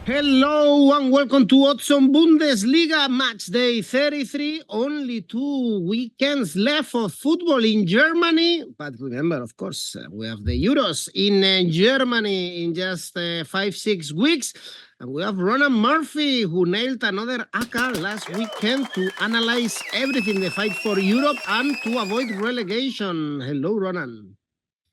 Hello and welcome to Oddspedia Bundesliga Matchday 33. Only 2 weekends left of football in Germany. But remember, of course, we have the Euros in Germany in just 5-6 weeks. And we have Ronan Murphy, who nailed another ACCA last weekend to analyze everything, the fight for Europe and to avoid relegation. Hello, Ronan.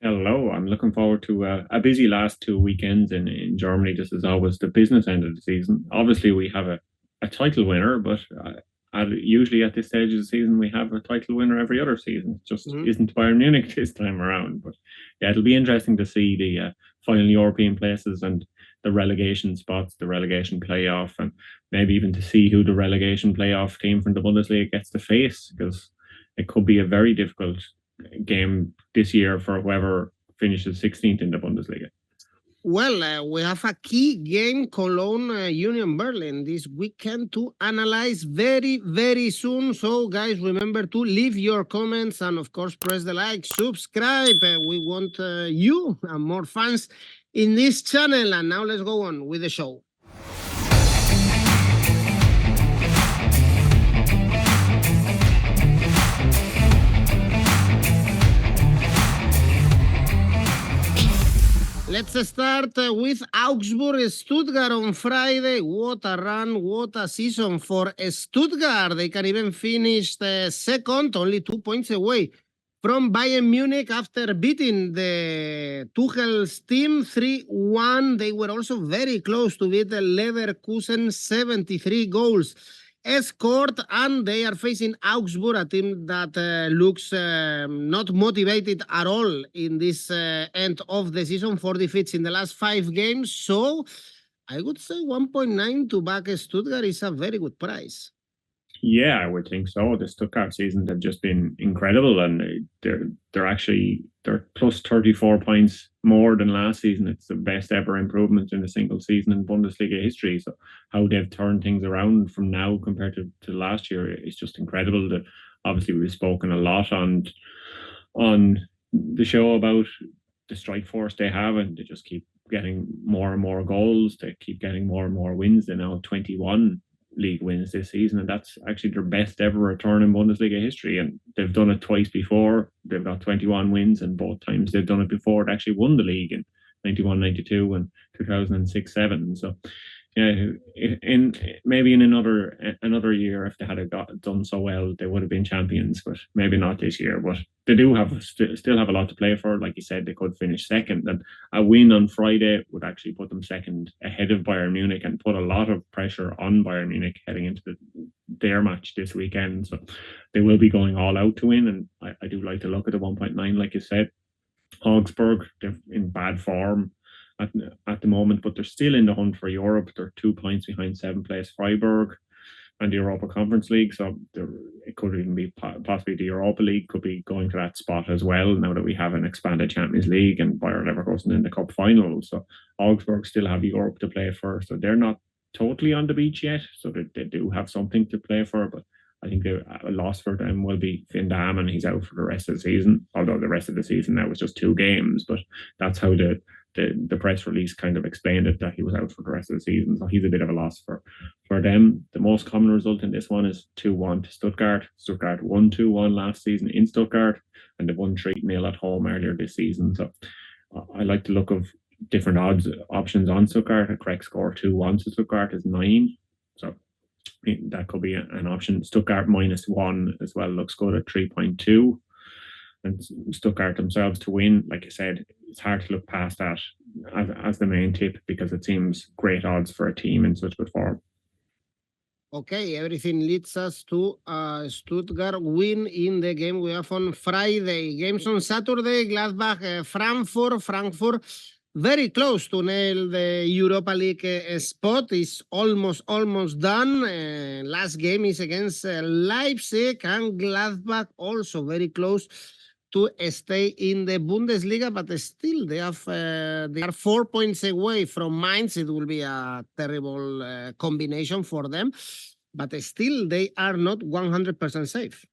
Hello, I'm looking forward to a busy last 2 weekends in Germany. This is always the business end of the season. Obviously, we have a title winner, but usually at this stage of the season, we have a title winner every other season. It just isn't Bayern Munich this time around. But yeah, it'll be interesting to see the final European places and the relegation spots, the relegation playoff, and maybe even to see who the relegation playoff team from the Bundesliga gets to face, because it could be a very difficult game this year for whoever finishes 16th in the Bundesliga. Well, we have a key game, Cologne Union Berlin, this weekend to analyze very, very soon. So, guys, remember to leave your comments and, of course, press the like, subscribe. We want you and more fans in this channel. And now let's go on with the show. Let's start with Augsburg, Stuttgart on Friday. What a run, what a season for Stuttgart. They can even finish second, only 2 points away from Bayern Munich after beating the Tuchel's team 3-1. They were also very close to beat the Leverkusen, 73 goals scored, and they are facing Augsburg, a team that looks not motivated at all in this end of the season. 4 defeats in the last 5 games. So I would say 1.9 to back Stuttgart is a very good price. Yeah, I would think so. The Stuttgart season have just been incredible, and they're plus 34 points more than last season. It's the best ever improvement in a single season in Bundesliga history. So how they've turned things around from now compared to last year is just incredible. That obviously we've spoken a lot on the show about the strike force they have, and they just keep getting more and more goals. They keep getting more and more wins. They now have 21 league wins this season, and that's actually their best ever return in Bundesliga history, and they've done it twice before. They've got 21 wins, and both times they've done it before they actually won the league in 91-92 and 2006-07. So yeah, in maybe in another year, if they had done so well, they would have been champions, but maybe not this year. But they do still have a lot to play for. Like you said, they could finish second, and a win on Friday would actually put them second ahead of Bayern Munich and put a lot of pressure on Bayern Munich heading into their match this weekend. So they will be going all out to win, and I do like to look at the 1.9, like you said. Augsburg, they're in bad form at the moment, but they're still in the hunt for Europe. They're 2 points behind 7th place Freiburg and the Europa Conference League, so it could even be possibly the Europa League could be going to that spot as well, now that we have an expanded Champions League and Bayer Leverkusen in the cup final. So Augsburg still have Europe to play for, so they're not totally on the beach yet, so they do have something to play for. But I think a loss for them will be Finn Dahmen. He's out for the rest of the season, although the rest of the season now was just 2 games, but that's how the press release kind of explained it, that he was out for the rest of the season. So he's a bit of a loss for them. The most common result in this one is 2-1 to Stuttgart. Stuttgart won 2-1 last season in Stuttgart, and they won 3-0 at home earlier this season. So I like to look of different odds options on Stuttgart. A correct score 2-1 to Stuttgart is 9. So that could be an option. Stuttgart -1 as well looks good at 3.2. And Stuttgart themselves to win, like I said, it's hard to look past that as the main tip, because it seems great odds for a team in such good form. Okay, everything leads us to Stuttgart win in the game we have on Friday. Games on Saturday, Gladbach, Frankfurt, very close to nail the Europa League spot. Is almost done. Last game is against Leipzig, and Gladbach also very close to stay in the Bundesliga, but still they are 4 points away from Mainz. It will be a terrible combination for them, but still they are not 100% safe.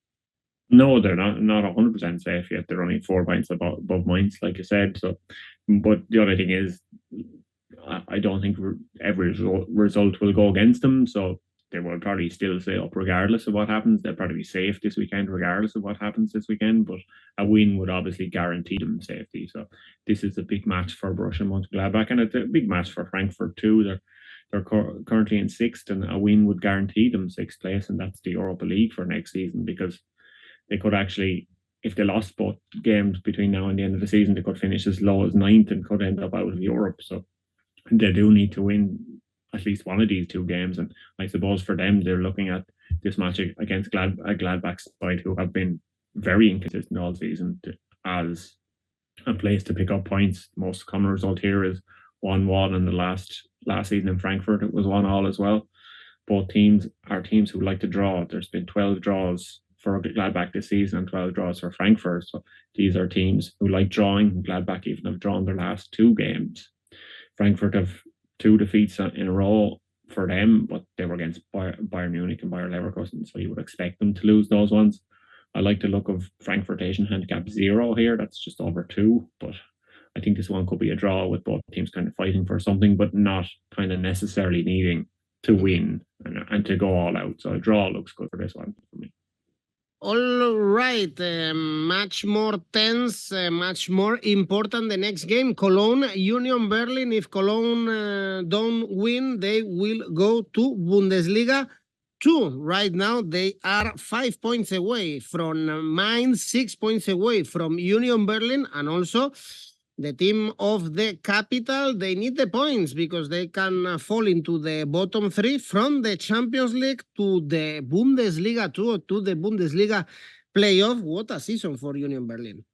No, they're not 100% safe yet. They're only 4 points above Mainz, like you said. So, but the other thing is, I don't think every result will go against them. So they will probably still stay up regardless of what happens. They'll probably be safe this weekend regardless of what happens this weekend. But a win would obviously guarantee them safety. So this is a big match for Borussia Mönchengladbach, and it's a big match for Frankfurt too. They're currently in sixth, and a win would guarantee them sixth place, and that's the Europa League for next season, because they could actually, if they lost both games between now and the end of the season, they could finish as low as ninth and could end up out of Europe. So they do need to win at least one of these two games. And I suppose for them, they're looking at this match against Gladbach side, who have been very inconsistent all season, as a place to pick up points. Most common result here is 1-1, and the last season in Frankfurt it was 1-1 as well. Both teams are teams who like to draw. There's been 12 draws for Gladbach this season and 12 draws for Frankfurt. So these are teams who like drawing. Gladbach even have drawn their last two games. Frankfurt have 2 defeats in a row for them, but they were against Bayern Munich and Bayer Leverkusen, so you would expect them to lose those ones. I like the look of Frankfurt Asian handicap 0 here. That's just over 2, but I think this one could be a draw with both teams kind of fighting for something, but not kind of necessarily needing to win and to go all out. So a draw looks good for this one for me. All right, much more tense, much more important the next game. Cologne, Union Berlin. If Cologne don't win, they will go to Bundesliga 2. Right now, they are 5 points away from Mainz, 6 points away from Union Berlin, and also the team of the capital. They need the points because they can fall into the bottom 3 from the Champions League to the Bundesliga 2, or to the Bundesliga playoff. What a season for Union Berlin.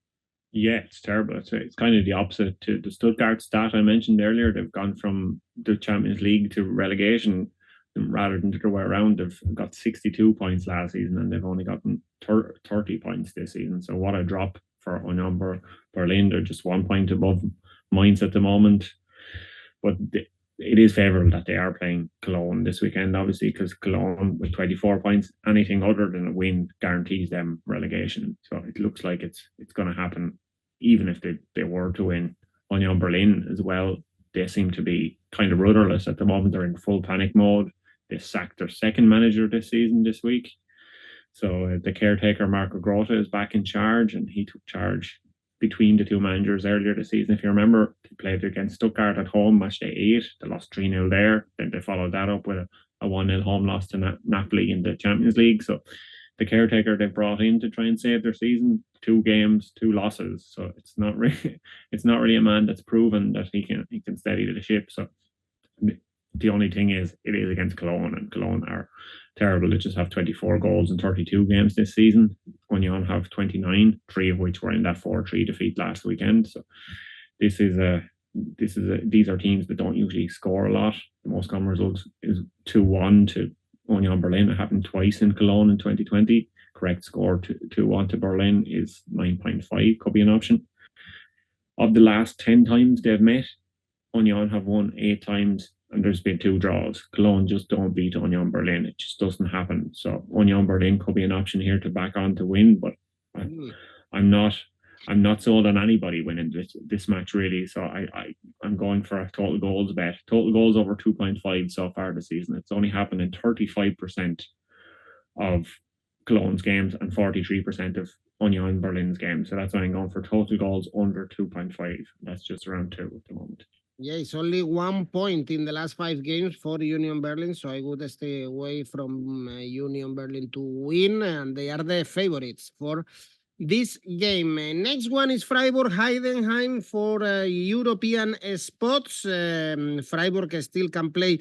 Yeah, it's terrible. It's kind of the opposite to the Stuttgart stat I mentioned earlier. They've gone from the Champions League to relegation rather than the other way around. They've got 62 points last season and they've only gotten 30 points this season. So what a drop for Union Berlin. They're just 1 point above Mainz at the moment. But it is favourable that they are playing Cologne this weekend, obviously, because Cologne with 24 points, anything other than a win guarantees them relegation. So it looks like it's going to happen, even if they were to win. Union Berlin as well, they seem to be kind of rudderless at the moment. They're in full panic mode. They sacked their second manager this week. So the caretaker, Marco Grote, is back in charge, and he took charge between the two managers earlier this season. If you remember, they played against Stuttgart at home, Matchday 8. They lost 3-0 there. Then they followed that up with a 1-0 home loss to Napoli in the Champions League. So the caretaker they brought in to try and save their season, 2 games, 2 losses. So it's not really a man that's proven that he can steady the ship. So the only thing is, it is against Cologne, and Cologne are terrible. They just have 24 goals in 32 games this season. Union have 29, 3 of which were in that 4-3 defeat last weekend. So these are teams that don't usually score a lot. The most common result is 2-1 to Union Berlin. It happened twice in Cologne in 2020. Correct score 2-1 to Berlin is 9.5, could be an option. Of the last 10 times they've met, Union have won 8 times, and there's been 2 draws. Cologne just don't beat Union Berlin. It just doesn't happen. So Union Berlin could be an option here to back on to win, but I'm not sold on anybody winning this match, really. So I'm going for a total goals bet. Total goals over 2.5 so far this season. It's only happened in 35% of Cologne's games and 43% of Union Berlin's games. So that's why I'm going for total goals under 2.5. That's just around 2 at the moment. Yeah, it's only 1 point in the last 5 games for Union Berlin, so I would stay away from Union Berlin to win, and they are the favorites for this game. Next one is Freiburg Heidenheim for European spots. Freiburg still can play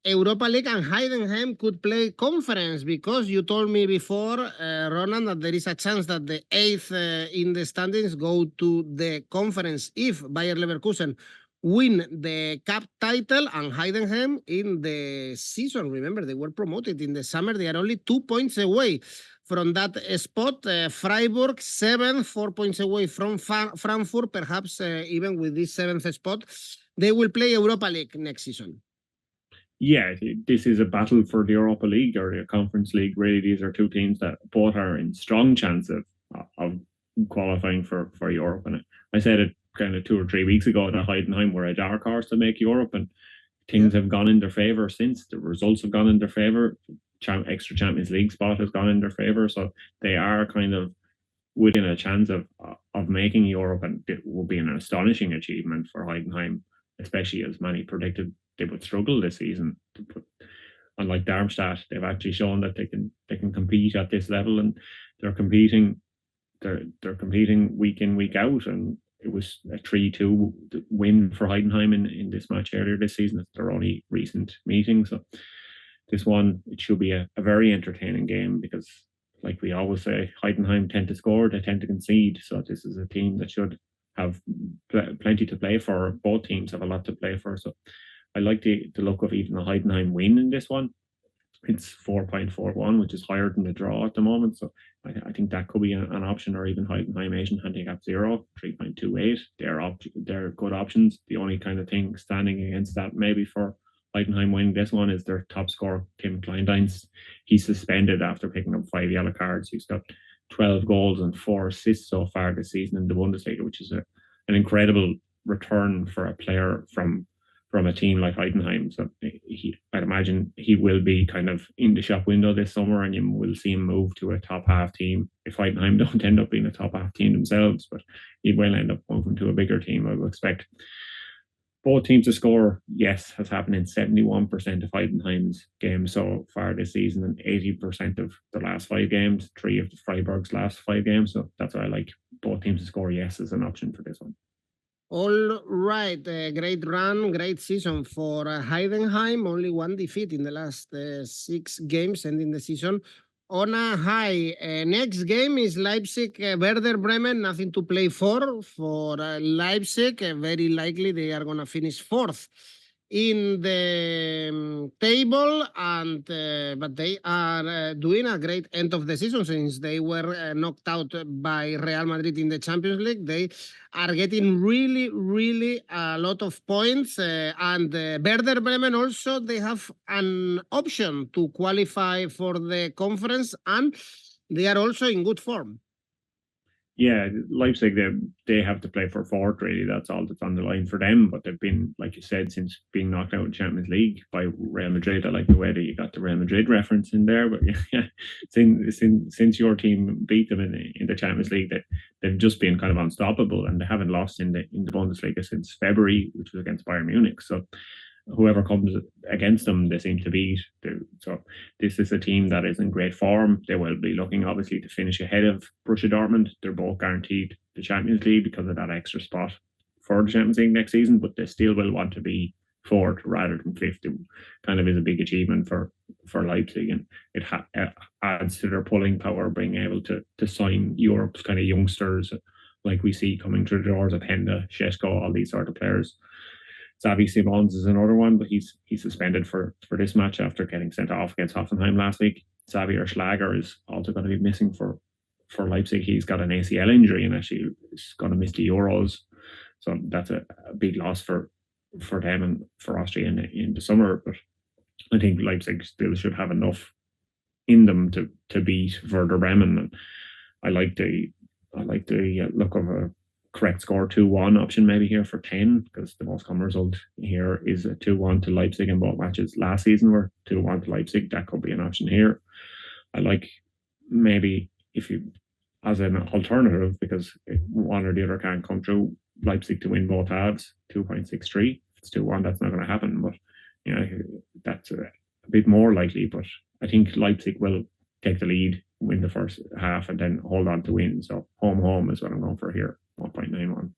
Europa League, and Heidenheim could play conference, because you told me before, Ronan, that there is a chance that the 8th in the standings go to the conference if Bayer Leverkusen win the cup title, and Heidenheim in the season, remember, they were promoted in the summer. They are only 2 points away from that spot. Freiburg 7th, 4 points away from Frankfurt. Perhaps even with this 7th spot, they will play Europa League next season. Yeah, this is a battle for the Europa League or the Conference League. Really, these are 2 teams that both are in strong chance of qualifying for Europe. And I said it kind of 2 or 3 weeks ago that Heidenheim were a dark horse to make Europe, and things have gone in their favour since. The results have gone in their favour. Extra Champions League spot has gone in their favour, so they are kind of within a chance of making Europe, and it will be an astonishing achievement for Heidenheim, especially as many predicted they would struggle this season. Unlike Darmstadt, they've actually shown that they can compete at this level, and they're competing week in, week out, and it was a 3-2 win for Heidenheim in this match earlier this season. It's their only recent meeting, so this one, it should be a very entertaining game, because like we always say, Heidenheim tend to score, they tend to concede, so this is a team that should have plenty to play for. Both teams have a lot to play for, so I like the look of even a Heidenheim win in this one. It's 4.41, which is higher than the draw at the moment, so I think that could be an option, or even Heidenheim Asian handicap 0, 3.28. They're good options. The only kind of thing standing against that maybe for Heidenheim winning this one is their top scorer, 𝐿𝐭𝐿𝐼. He's suspended after picking up 5 yellow cards. He's got 12 goals and 4 assists so far this season in the Bundesliga, which is an incredible return for a player from a team like Heidenheim. So I'd imagine he will be kind of in the shop window this summer, and you will see him move to a top half team if Heidenheim don't end up being a top half team themselves, but he will end up moving to a bigger team, I would expect. Both teams to score, yes, has happened in 71% of Heidenheim's games so far this season, and 80% of the last 5 games, 3 of the Freiburg's last 5 games. So that's why I like both teams to score, yes, as an option for this one. All right, great run, great season for Heidenheim. Only 1 defeat in the last 6 games ending the season on a high. Next game is Leipzig, Werder Bremen. Nothing to play for Leipzig. Very likely they are going to finish 4th in the table, and but they are doing a great end of the season since they were knocked out by Real Madrid in the Champions League. They are getting really a lot of points, and Werder Bremen also, they have an option to qualify for the conference, and they are also in good form. Yeah, Leipzig, they have to play for 4th, really. That's all that's on the line for them. But they've been, like you said, since being knocked out in Champions League by Real Madrid. I like the way that you got the Real Madrid reference in there. But yeah, since your team beat them in the Champions League, they've just been kind of unstoppable, and they haven't lost in the Bundesliga since February, which was against Bayern Munich. So whoever comes against them, they seem to beat. So this is a team that is in great form. They will be looking, obviously, to finish ahead of Borussia Dortmund. They're both guaranteed the Champions League because of that extra spot for the Champions League next season, but they still will want to be 4th rather than 5th. It kind of is a big achievement for Leipzig, and it adds to their pulling power, being able to sign Europe's kind of youngsters, like we see coming through the doors of Henda, 𝐿𝐭𝐿𝐼, all these sort of players. 𝐿𝐴𝐵𝐷𝐼 Simons is another one, but he's suspended for this match after getting sent off against Hoffenheim last week. Xavier Schlager is also going to be missing for Leipzig. He's got an ACL injury and actually is going to miss the Euros. So that's a big loss for them and for Austria in the summer. But I think Leipzig still should have enough in them to beat Werder Bremen. And I like the look of a correct score 2-1 option maybe here for 10, because the most common result here is a 2-1 to Leipzig, in both matches last season were 2-1 to Leipzig. That could be an option here. I like maybe, if you, as an alternative, because one or the other can't come through, Leipzig to win both halves, 2.63. If it's 2-1, that's not going to happen, but you know, that's a bit more likely. But I think Leipzig will take the lead, win the first half, and then hold on to win. So home is what I'm going for here, 1.91.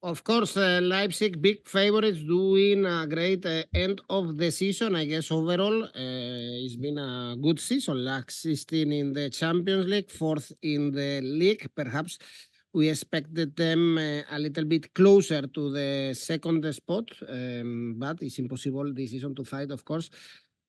Of course, Leipzig, big favorites, doing a great end of the season. I guess overall, it's been a good season. Last 16 in the Champions League, 4th in the league. Perhaps we expected them a little bit closer to the 2nd spot, but it's impossible this season to fight, of course,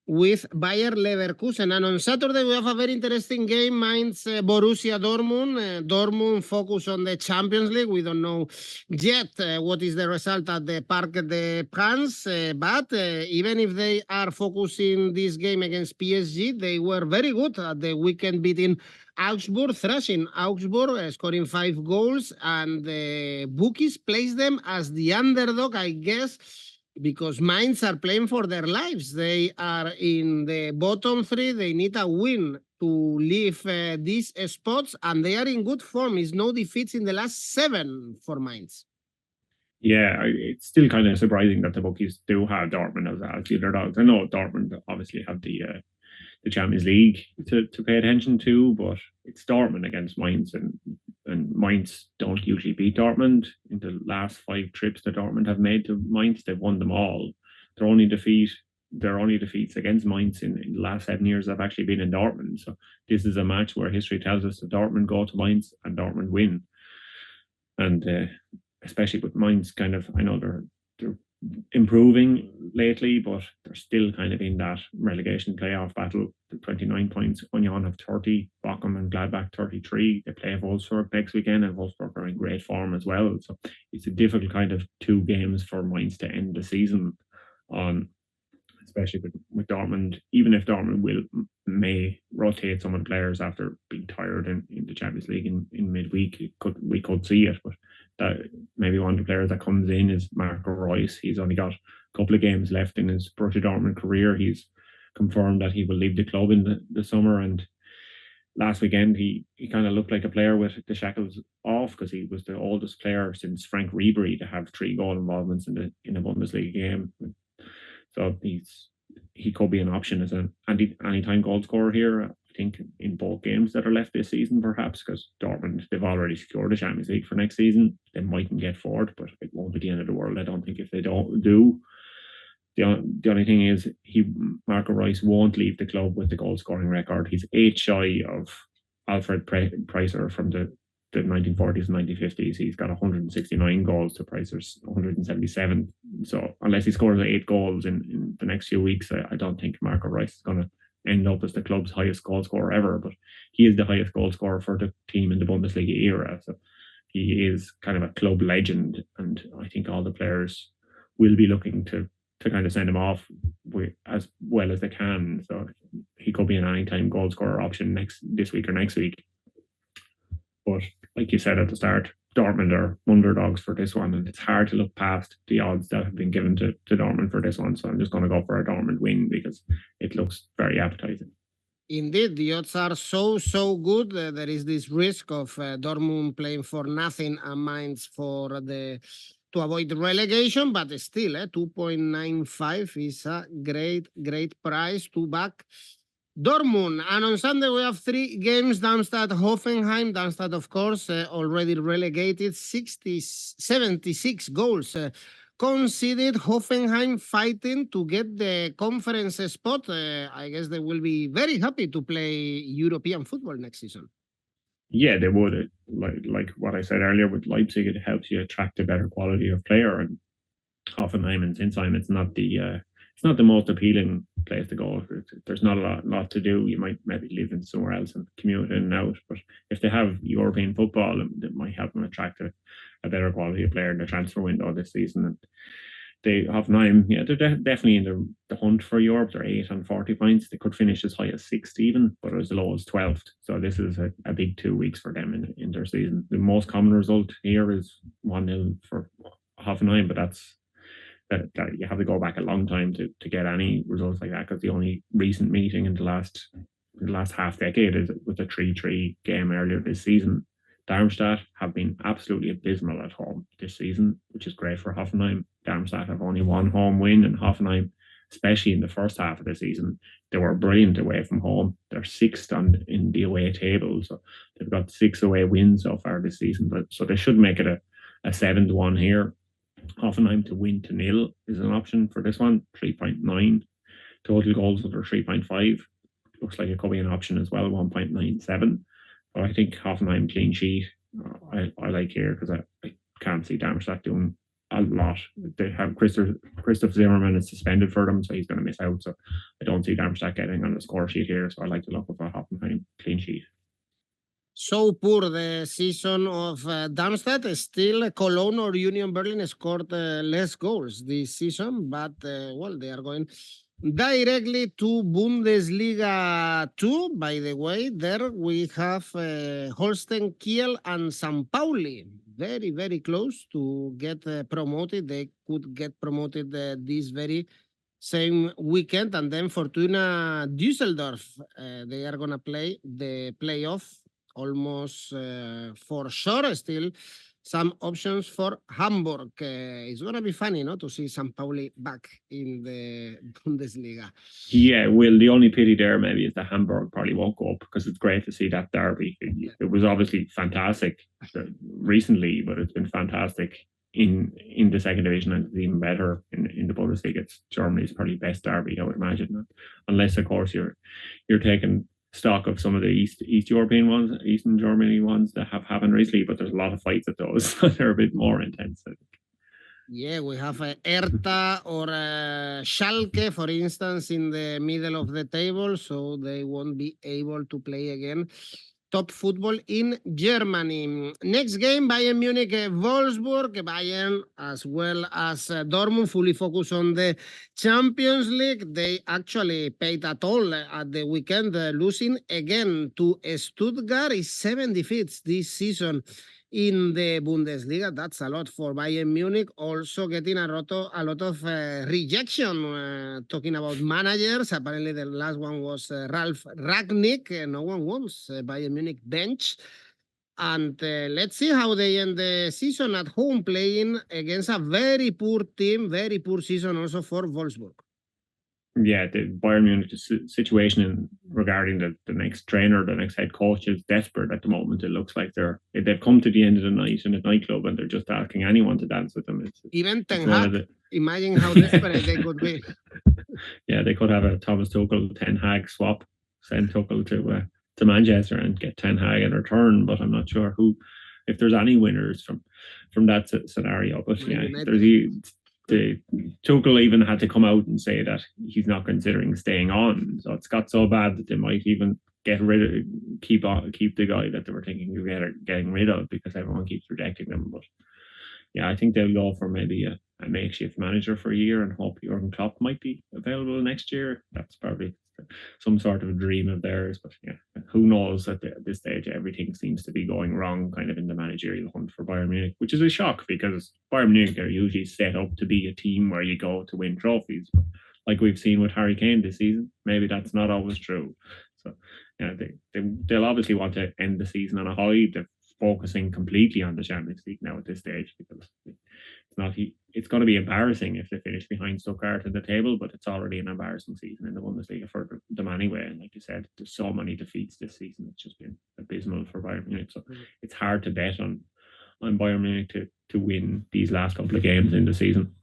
with Bayer Leverkusen. And on Saturday, we have a very interesting game, Mainz Borussia Dortmund. Dortmund focus on the Champions League. We don't know yet what is the result at the Parc des Princes, but even if they are focusing this game against PSG, they were very good at the weekend, beating Augsburg, thrashing Augsburg, scoring 5 goals, and the bookies place them as the underdog, I guess, because Mainz are playing for their lives. They are in the bottom 3. They need a win to leave these spots, and they are in good form. It's no defeats in the last 7 for Mainz. Yeah, it's still kind of surprising that the bookies do have Dortmund as the underdogs. I know Dortmund obviously have the Champions League to pay attention to, but it's Dortmund against Mainz, and Mainz don't usually beat Dortmund. In the last 5 trips that Dortmund have made to Mainz, they've won them all. Their only defeats against Mainz in the last 7 years have actually been in Dortmund. So this is a match where history tells us that Dortmund go to Mainz and Dortmund win. And especially with Mainz, kind of, I know they're improving lately, but they're still kind of in that relegation playoff battle. The 29 points, Union have 30, Bochum and Gladbach 33. They play Wolfsburg next weekend, and Wolfsburg are in great form as well. So it's a difficult kind of 2 games for Mainz to end the season on, especially with Dortmund. Even if Dortmund may rotate some of the players after being tired in the Champions League in midweek, we could see it, but that maybe one of the players that comes in is Marco Reus. He's only got a couple of games left in his Borussia Dortmund career. He's confirmed that he will leave the club in the summer, and last weekend he kind of looked like a player with the shackles off, because he was the oldest player since Frank Ribery to have 3 goal involvements in a Bundesliga game. So he could be an option as an anytime goal scorer here, I think, in both games that are left this season, perhaps, because Dortmund, they've already secured the Champions League for next season. They mightn't get forward, but it won't be the end of the world, I don't think, if they don't do. The only thing is, Marco Reus won't leave the club with the goal scoring record. He's 8 shy of Alfred Preiser from the 1940s and 1950s. He's got 169 goals to Preiser's 177. So unless he scores 8 goals in the next few weeks, I don't think Marco Reus is going to end up as the club's highest goal scorer ever. But he is the highest goal scorer for the team in the Bundesliga era. So he is kind of a club legend, and I think all the players will be looking to kind of send him off as well as they can. So he could be an anytime goal scorer option this week or next week. But like you said at the start, Dortmund are underdogs for this one, and it's hard to look past the odds that have been given to Dortmund for this one. So I'm just going to go for a Dortmund win because it looks very appetizing. Indeed, the odds are so good. There is this risk of Dortmund playing for nothing and Mainz to avoid relegation, but still, 2.95 is a great price to back Dortmund. And on Sunday, we have 3 games. Darmstadt, Hoffenheim. Darmstadt, of course, already relegated, 76 goals conceded. Hoffenheim fighting to get the conference spot. I guess they will be very happy to play European football next season. Yeah, they would. Like what I said earlier with Leipzig, it helps you attract a better quality of player. And Hoffenheim and Sinsheim, it's not the most appealing place to go. There's not a lot to do. You might maybe live in somewhere else and commute in and out. But if they have European football, it might help them attract a better quality of player in the transfer window this season. And Hoffenheim, they're definitely in the hunt for Europe. They're 8 on 40 points. They could finish as high as 6th even, but as low as 12th. So this is a big 2 weeks for them in their season. The most common result here is 1-0 for Hoffenheim, but that's that you have to go back a long time to get any results like that, because the only recent meeting in the last half decade is with a 3-3 game earlier this season. Darmstadt have been absolutely abysmal at home this season, which is great for Hoffenheim. Darmstadt have only 1 home win, and Hoffenheim, especially in the first half of the season, they were brilliant away from home. They're 6th in the away table, so they've got 6 away wins so far this season. So they should make it a 7-1 here. Hoffenheim to win to 0 is an option for this one, 3.9. Total goals under 3.5. Looks like it could be an option as well, 1.97. But I think Hoffenheim clean sheet, I like here, because I can't see Darmstadt doing a lot. They have Christoph Zimmermann is suspended for them, so he's going to miss out. So I don't see Darmstadt getting on the score sheet here. So I like to look for a Hoffenheim clean sheet. So poor the season of Darmstadt. Still, Cologne or Union Berlin scored less goals this season, but well, they are going directly to Bundesliga 2. By the way, there we have Holstein Kiel and St. Pauli. Very, very close to get promoted. They could get promoted this very same weekend. And then Fortuna Düsseldorf, they are going to play the playoff almost for sure. Still some options for Hamburg. It's going to be funny, to see St. Pauli back in the Bundesliga. Yeah, well, the only pity there maybe is that Hamburg probably won't go up, because it's great to see that derby. It was obviously fantastic recently, but it's been fantastic in the second division, and it's even better in the Bundesliga. It's Germany's probably best derby, I would imagine, unless of course you're taking stock of some of the Eastern Germany ones that have happened recently, but there's a lot of fights at those, so they're a bit more intense, I think. Yeah, we have Hertha or Schalke, for instance, in the middle of the table, so they won't be able to play again top football in Germany. Next game, Bayern Munich, Wolfsburg. Bayern, as well as Dortmund, fully focused on the Champions League. They actually paid at all at the weekend, losing again to Stuttgart. Is 7 defeats this season in the Bundesliga. That's a lot for Bayern Munich. Also getting a lot of rejection. Talking about managers, apparently the last one was Ralf Rangnick. No one wants Bayern Munich bench. And let's see how they end the season at home, playing against a very poor team, very poor season also for Wolfsburg. Yeah, the Bayern Munich situation regarding the next trainer, the next head coach, is desperate at the moment. It looks like they've come to the end of the night in a nightclub and they're just asking anyone to dance with them. Even Ten Hag. Imagine how desperate they could be. Yeah, they could have a Thomas Tuchel Ten Hag swap, send Tuchel to Manchester and get Ten Hag in return. But I'm not sure if there's any winners from that scenario. But yeah, the Tuchel even had to come out and say that he's not considering staying on. So it's got so bad that they might even keep the guy that they were thinking of getting rid of, because everyone keeps rejecting them. But yeah, I think they'll go for maybe a makeshift manager for a year and hope Jurgen Klopp might be available next year. That's probably some sort of a dream of theirs. But yeah, who knows? At this stage, everything seems to be going wrong kind of in the managerial hunt for Bayern Munich, which is a shock, because Bayern Munich are usually set up to be a team where you go to win trophies. But like we've seen with Harry Kane this season, maybe that's not always true. So yeah, they'll obviously want to end the season on a high. They're focusing completely on the Champions League now at this stage, because it's going to be embarrassing if they finish behind Stuttgart in the table, but it's already an embarrassing season in the Bundesliga for them anyway. And like you said, there's so many defeats this season. It's just been abysmal for Bayern Munich. So it's hard to bet on Bayern Munich to win these last couple of games in the season.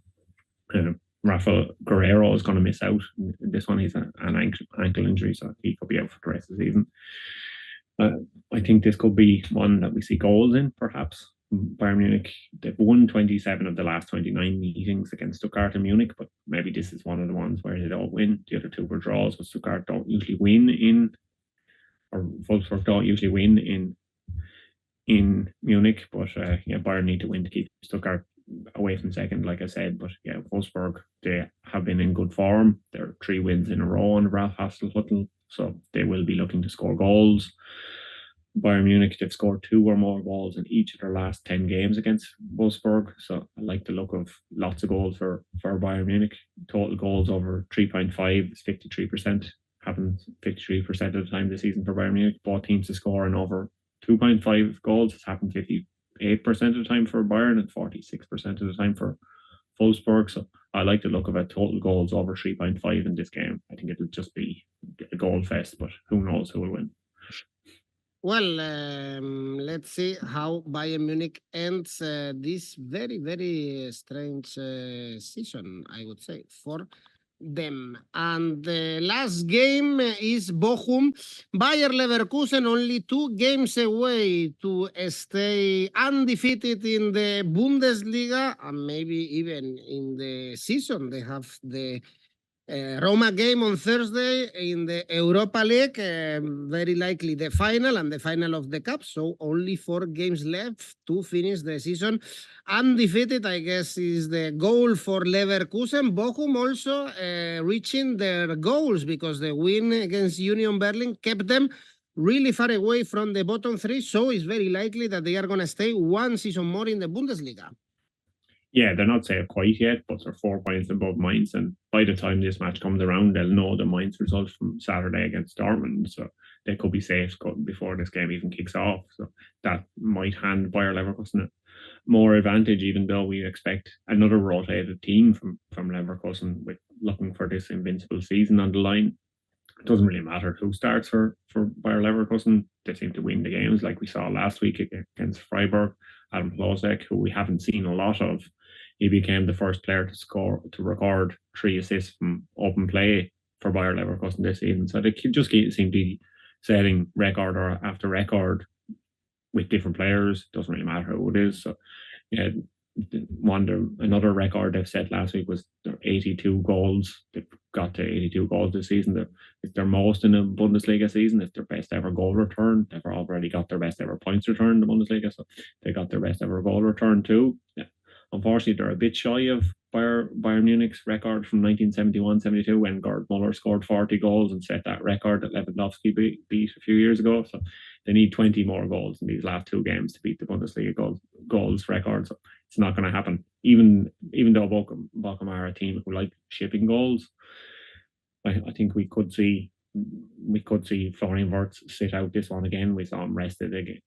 Rafael Guerreiro is going to miss out. This one, he's an ankle injury, so he could be out for the rest of the season. I think this could be one that we see goals in, perhaps. Bayern Munich, they've won 27 of the last 29 meetings against Stuttgart and Munich, but maybe this is one of the ones where they don't win. The other two were draws, but Stuttgart don't usually win or Wolfsburg don't usually win in Munich. But yeah, Bayern need to win to keep Stuttgart away from second, like I said. But yeah, Wolfsburg, they have been in good form. There are 3 wins in a row under Ralf Hasenhüttl, so they will be looking to score goals. Bayern Munich, they've scored 2 or more goals in each of their last 10 games against Wolfsburg. So I like the look of lots of goals for Bayern Munich. Total goals over 3.5 is 53%. Happens 53% of the time this season for Bayern Munich. Both teams to score in over 2.5 goals. It's happened 58% of the time for Bayern and 46% of the time for Wolfsburg. So I like the look of it. Total goals over 3.5 in this game. I think it'll just be a goal fest, but who knows who will win. Well, let's see how Bayern Munich ends this very, very strange season, I would say, for them. And the last game is Bochum. Bayer Leverkusen only 2 games away to stay undefeated in the Bundesliga and maybe even in the season. They have the Roma game on Thursday in the Europa League, very likely the final and the final of the cup. So only 4 games left to finish the season undefeated, I guess, is the goal for Leverkusen. Bochum also reaching their goals because the win against Union Berlin kept them really far away from the bottom 3. So it's very likely that they are going to stay 1 season more in the Bundesliga. Yeah, they're not safe quite yet, but they're 4 points above Mainz. And by the time this match comes around, they'll know the Mainz result from Saturday against Dortmund. So they could be safe before this game even kicks off. So that might hand Bayer Leverkusen more advantage, even though we expect another rotated team from Leverkusen with looking for this invincible season on the line. It doesn't really matter who starts for Bayer Leverkusen. They seem to win the games like we saw last week against Freiburg. Adam 𝐿𝐭𝐿𝐴, who we haven't seen a lot of, he became the first player to record 3 assists from open play for Bayer Leverkusen this season. So they just seem to be setting record after record with different players. Doesn't really matter who it is. So yeah, another record they've set last week was their 82 goals. They've got to 82 goals this season. It's their most in a Bundesliga season. It's their best ever goal return. They've already got their best ever points return in the Bundesliga, so they got their best ever goal return too. Yeah. Unfortunately, they're a bit shy of Bayern Munich's record from 1971-72 when Gerd Müller scored 40 goals and set that record that Lewandowski beat a few years ago. So they need 20 more goals in these last 2 games to beat the Bundesliga goals record. So it's not going to happen. Even though Bochum are a team who like shipping goals, I think we could see Florian Wirtz sit out this one again. We saw him rested again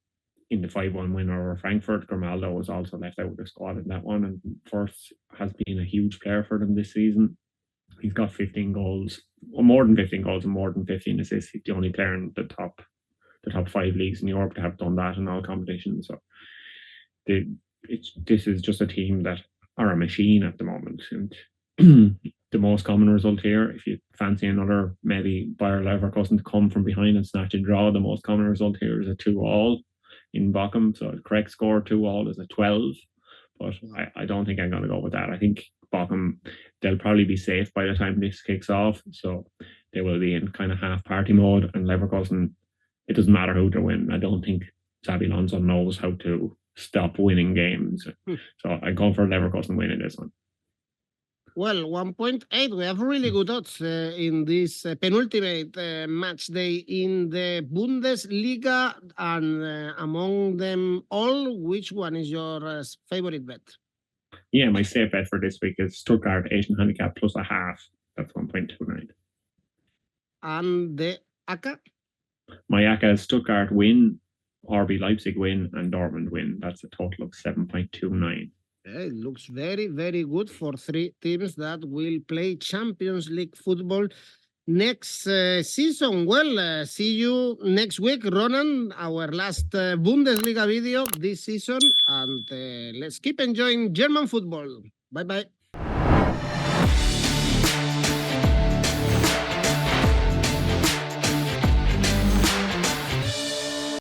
in the 5-1 win over Frankfurt. 𝐿𝐭𝐿𝐴 was also left out of the squad in that one, and Wirtz has been a huge player for them this season. He's got 15 goals, or more than 15 goals and more than 15 assists. He's the only player in the top 5 leagues in Europe to have done that in all competitions. So this is just a team that are a machine at the moment. And the most common result here, if you fancy another maybe Bayer Leverkusen to come from behind and snatch and draw, the most common result here is a 2-2 in Bochum. So the correct score 2-2 is a 12. But I don't think I'm going to go with that. I think Bochum, they'll probably be safe by the time this kicks off. So they will be in kind of half party mode. And Leverkusen, it doesn't matter who they win. I don't think Xabi Alonso knows how to stop winning games. So I go for Leverkusen winning this one. Well, 1.8. We have really good odds in this penultimate match day in the Bundesliga. And among them all, which one is your favorite bet? Yeah, my safe bet for this week is Stuttgart Asian handicap plus a half. That's 1.29. And the ACCA? My ACCA is Stuttgart win, RB Leipzig win, and Dortmund win. That's a total of 7.29. It looks very, very good for 3 teams that will play Champions League football next season. Well, see you next week, Ronan, our last Bundesliga video this season. And let's keep enjoying German football. Bye-bye.